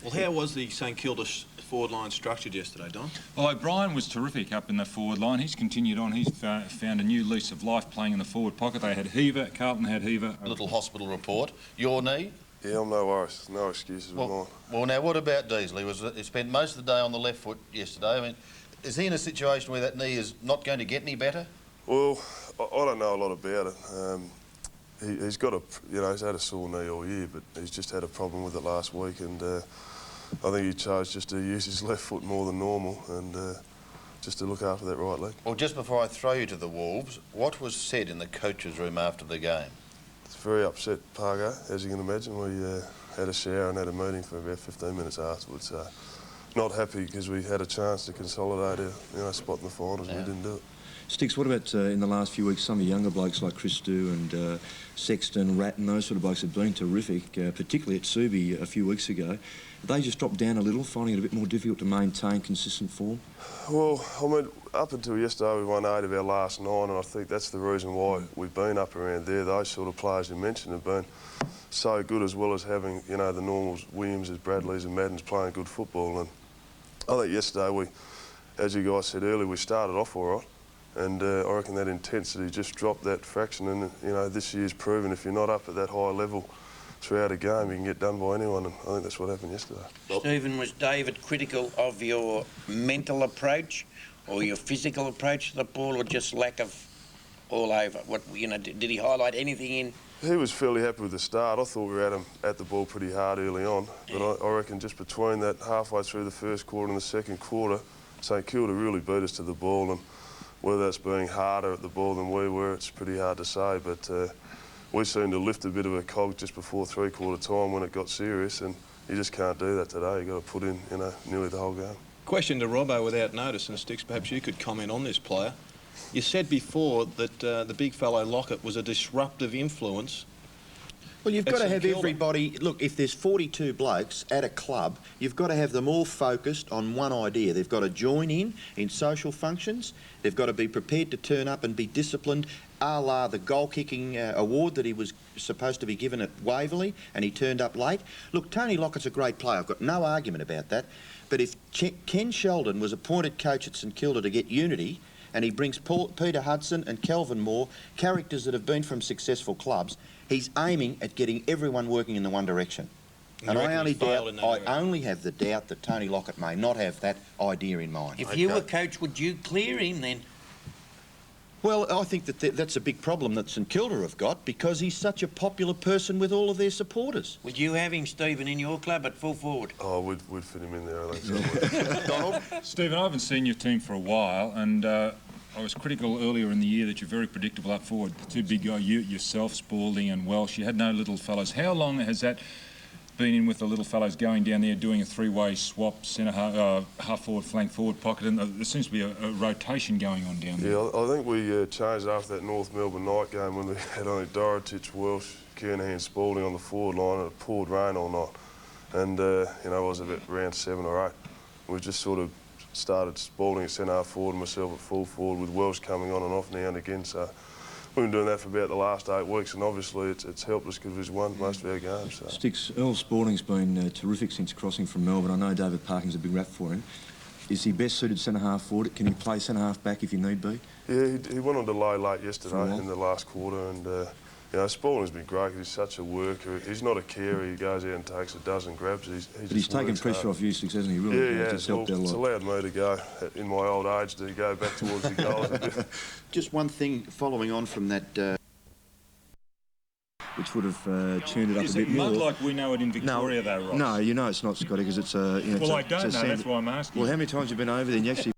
Well, how was the St Kilda forward line structured yesterday, Don? Well, O'Brien was terrific up in the forward line. He's continued on. He's found a new lease of life playing in the forward pocket. They had Heaver, Carlton had Heaver. Little hospital report. Your knee? Yeah, I'm no worries. No excuses with mine. Well, now, what about Deasley? He spent most of the day on the left foot yesterday. I mean, is he in a situation where that knee is not going to get any better? Well, I don't know a lot about it. He's got he's had a sore knee all year, but he's just had a problem with it last week, and I think he chose just to use his left foot more than normal, and just to look after that right leg. Well, just before I throw you to the Wolves, what was said in the coach's room after the game? It's very upset, Pargo, as you can imagine. We had a shower and had a meeting for about 15 minutes afterwards. Not happy because we had a chance to consolidate our spot in the finals, and we didn't do it. Sticks, what about in the last few weeks, some of the younger blokes like Chris Dew and Sexton, Ratton, those sort of blokes have been terrific, particularly at Subi a few weeks ago. They just dropped down a little, finding it a bit more difficult to maintain consistent form? Well, I mean, up until yesterday we won 8 of our last 9, and I think that's the reason why we've been up around there. Those sort of players you mentioned have been so good, as well as having, the normals, Williamses, Bradleys and Maddens playing good football. And I think yesterday we, as you guys said earlier, we started off all right. And I reckon that intensity just dropped that fraction, and this year's proven if you're not up at that high level throughout a game, you can get done by anyone, and I think that's what happened yesterday. Stephen, was David critical of your mental approach or your physical approach to the ball, or just lack of all over? Did he highlight anything in? He was fairly happy with the start. I thought we were at the ball pretty hard early on, but I reckon just between that halfway through the first quarter and the second quarter, St Kilda really beat us to the ball, and whether that's being harder at the ball than we were, it's pretty hard to say, but we seemed to lift a bit of a cog just before three-quarter time when it got serious, and you just can't do that today. You've got to put in, nearly the whole game. Question to Robbo without notice, and Sticks, perhaps you could comment on this player. You said before that the big fellow Lockett was a disruptive influence. Well, you've got to have everybody... Look, if there's 42 blokes at a club, you've got to have them all focused on one idea. They've got to join in social functions. They've got to be prepared to turn up and be disciplined, a la the goal-kicking award that he was supposed to be given at Waverley, and he turned up late. Look, Tony Lockett's a great player. I've got no argument about that. But if Ken Sheldon was appointed coach at St Kilda to get unity, and he brings Peter Hudson and Kelvin Moore, characters that have been from successful clubs, he's aiming at getting everyone working in the one direction. And I only have the doubt that Tony Lockett may not have that idea in mind. If you were coach, would you clear him then? Well, I think that's a big problem that St Kilda have got, because he's such a popular person with all of their supporters. Would you have him, Stephen, in your club at full forward? Oh, we'd fit him in there, I think so. Donald? Stephen, I haven't seen your team for a while, and I was critical earlier in the year that you're very predictable up forward. The two big guys, yourself, Spalding and Welsh, you had no little fellows. How long has that been in with the little fellows going down there doing a three-way swap, centre half forward, flank forward pocket, and there seems to be a rotation going on down there? Yeah, I think we changed after that North Melbourne night game when we had only Dorotich, Welsh, Kernahan, Spalding on the forward line, and it poured rain all night. And, it was about round 7 or 8. We just sort of started Spalding at centre half forward and myself at full forward, with Welsh coming on and off now and again. So we've been doing that for about the last 8 weeks, and obviously it's helped us because we've won most of our games. So. Sticks, Earl Spalding's been terrific since crossing from Melbourne. I know David Parking's a big rap for him. Is he best suited centre-half forward? Can he play centre-half back if you need be? Yeah, he went on delay late yesterday in the last quarter, and Spalding's been great. He's such a worker. He's not a carer. He goes out and takes a dozen grabs. He's taken pressure off you, Sticks, hasn't he? Really? Yeah, it's allowed me to go, in my old age, to go back towards the goals a bit. Just one thing following on from that... which would have tuned it up a bit more. Is it mud like we know it in Victoria, though, Ross? No, you know it's not, Scotty, because it's... well, I don't know, that's why I'm asking. Well, how many times have you been over there and you actually...